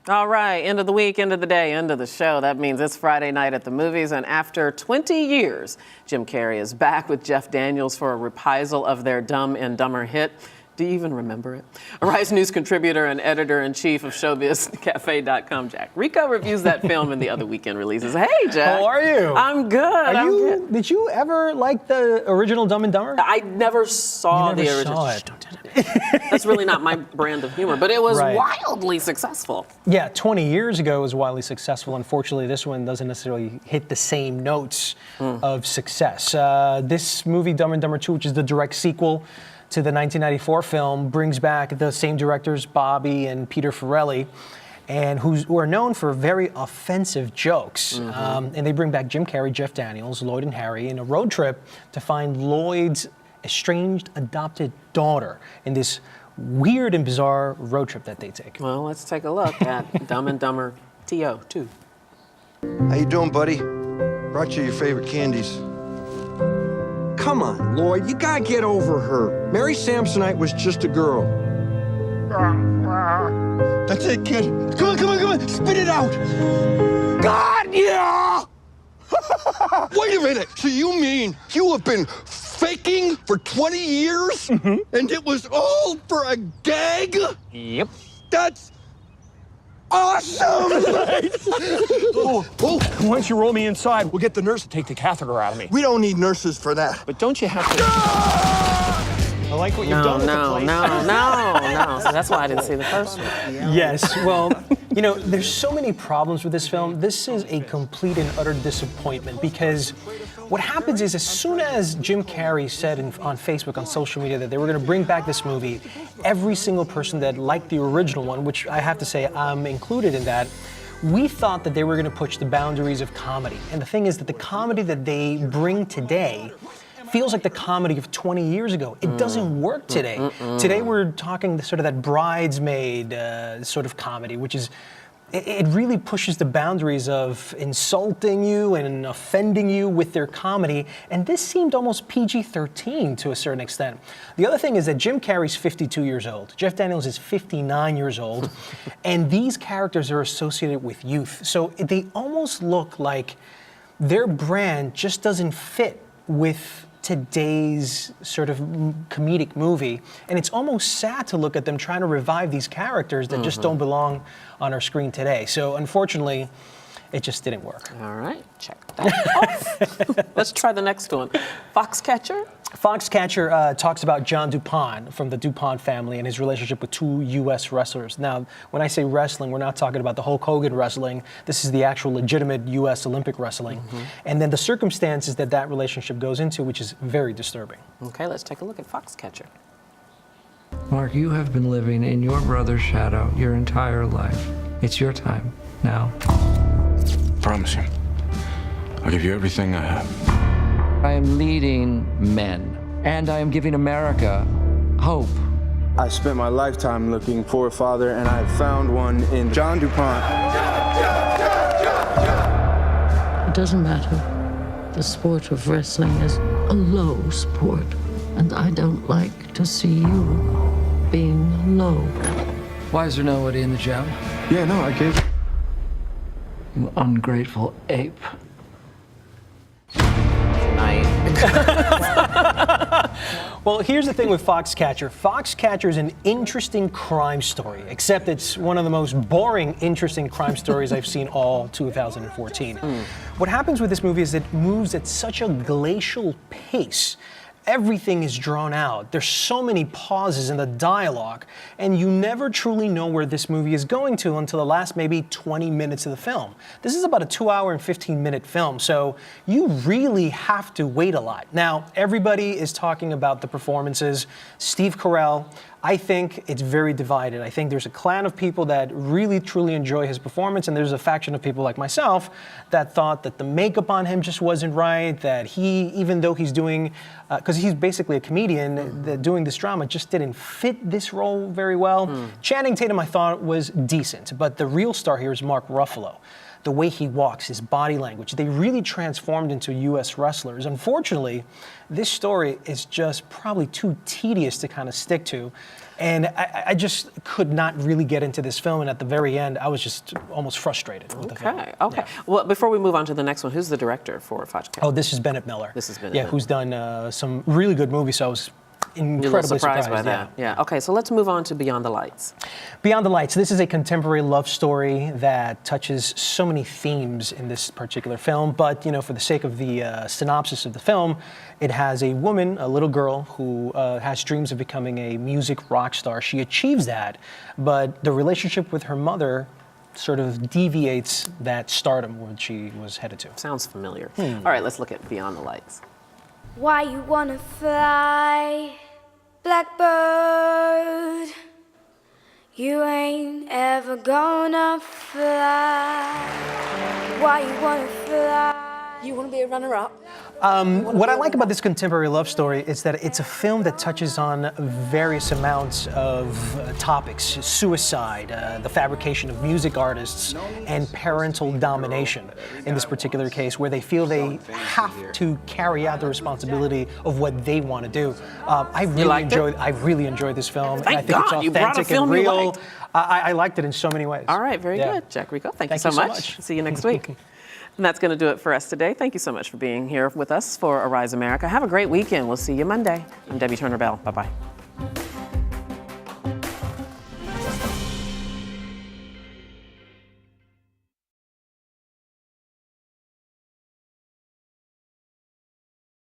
All right, end of the week, end of the day, end of the show. That means it's Friday night at the movies, and after 20 years, Jim Carrey is back with Jeff Daniels for a reprisal of their Dumb and Dumber hit. Do you even remember it? Arise News contributor and editor-in-chief of ShowbizCafe.com, Jack Rico, reviews that film and the other weekend releases. Hey, Jack. How are you? I'm good. Did you ever like the original Dumb and Dumber? I never saw the original. Saw it. That's really not my brand of humor, but it was wildly successful. Yeah, 20 years ago it was wildly successful. Unfortunately, this one doesn't necessarily hit the same notes of success. This movie, Dumb and Dumber 2, which is the direct sequel to the 1994 film, brings back the same directors, Bobby and Peter Farrelly, and who are known for very offensive jokes. And they bring back Jim Carrey, Jeff Daniels, Lloyd and Harry in a road trip to find Lloyd's estranged adopted daughter in this weird and bizarre road trip that they take. Well, let's take a look at Dumb and Dumber TO 2. How you doing, buddy? Brought you your favorite candies. Come on, Lloyd, you gotta get over her. Mary Samsonite was just a girl. That's it, kid. Come on, spit it out. God, yeah! Wait a minute. So you mean you have been faking for 20 years? And it was all for a gag? Yep. That's awesome! Why don't you roll me inside? We'll get the nurse to take the catheter out of me. We don't need nurses for that. But don't you have to... I like what you've done with the place. No. So that's why I didn't see the first one. Yes, well, you know, there's so many problems with this film. This is a complete and utter disappointment because what happens is as soon as Jim Carrey said on Facebook, on social media, that they were going to bring back this movie, every single person that liked the original one, which I have to say I'm included in that, we thought that they were going to push the boundaries of comedy. And the thing is that the comedy that they bring today feels like the comedy of 20 years ago. It doesn't work today. Today we're talking sort of that bridesmaid sort of comedy, which is, it really pushes the boundaries of insulting you and offending you with their comedy, and this seemed almost PG-13 to a certain extent. The other thing is that Jim Carrey's 52 years old, Jeff Daniels is 59 years old, and these characters are associated with youth, so they almost look like their brand just doesn't fit with today's sort of comedic movie, and it's almost sad to look at them trying to revive these characters that just don't belong on our screen today. So unfortunately, it just didn't work. All right, check that off. Let's try the next one. Foxcatcher? Foxcatcher talks about John DuPont from the DuPont family and his relationship with two U.S. wrestlers. Now, when I say wrestling, we're not talking about the Hulk Hogan wrestling. This is the actual legitimate U.S. Olympic wrestling. And then the circumstances that that relationship goes into, which is very disturbing. Okay, let's take a look at Foxcatcher. Mark, you have been living in your brother's shadow your entire life. It's your time now. Promise you. I'll give you everything I have. I am leading men, and I am giving America hope. I spent my lifetime looking for a father, and I found one in John DuPont. It doesn't matter. The sport of wrestling is a low sport, and I don't like to see you being low. Why is there nobody in the gym? Yeah, no, I gave... You ungrateful ape. Well, here's the thing with Foxcatcher. Foxcatcher is an interesting crime story, except it's one of the most boring, interesting crime stories I've seen all 2014. What happens with this movie is it moves at such a glacial pace. Everything is drawn out. There's so many pauses in the dialogue, and you never truly know where this movie is going to until the last maybe 20 minutes of the film. This is about a 2-hour and 15-minute film, so you really have to wait a lot. Now, everybody is talking about the performances. Steve Carell, I think it's very divided. I think there's a clan of people that really, truly enjoy his performance, and there's a faction of people like myself that thought that the makeup on him just wasn't right, that he, even though he's doing, because he's basically a comedian, that doing this drama just didn't fit this role very well. Channing Tatum, I thought, was decent, but the real star here is Mark Ruffalo. the way he walks, his body language. They really transformed into U.S. wrestlers. Unfortunately, this story is just probably too tedious to kind of stick to. And I just could not really get into this film, and at the very end, I was just almost frustrated with the film. Okay. Yeah. Well, before we move on to the next one, who's the director for Foxcatcher? Oh, this is Bennett Miller. This is Bennett Yeah, Miller. who's done some really good movies, so I was You're a little incredibly surprised by that. Yeah. Okay, so let's move on to Beyond the Lights. Beyond the Lights, this is a contemporary love story that touches so many themes in this particular film, but for the sake of the synopsis of the film, it has a woman, a little girl, who has dreams of becoming a music rock star. She achieves that, but the relationship with her mother sort of deviates that stardom where she was headed to. Sounds familiar. All right, let's look at Beyond the Lights. Why you wanna fly, blackbird? You ain't ever gonna fly. Why you wanna fly? You wanna be a runner-up? What I like about this contemporary love story is that it's a film that touches on various amounts of topics: suicide, the fabrication of music artists, and parental domination. In this particular case, where they feel they have to carry out the responsibility of what they want to do. I really enjoyed this film. Thank and I think God it's you brought a authentic film and you real. liked. I liked it in so many ways. All right, very good. Jack Rico, thank you so much. See you next week. And that's going to do it for us today. Thank you so much for being here with us for Arise America. Have a great weekend. We'll see you Monday. I'm Debbie Turner-Bell. Bye-bye.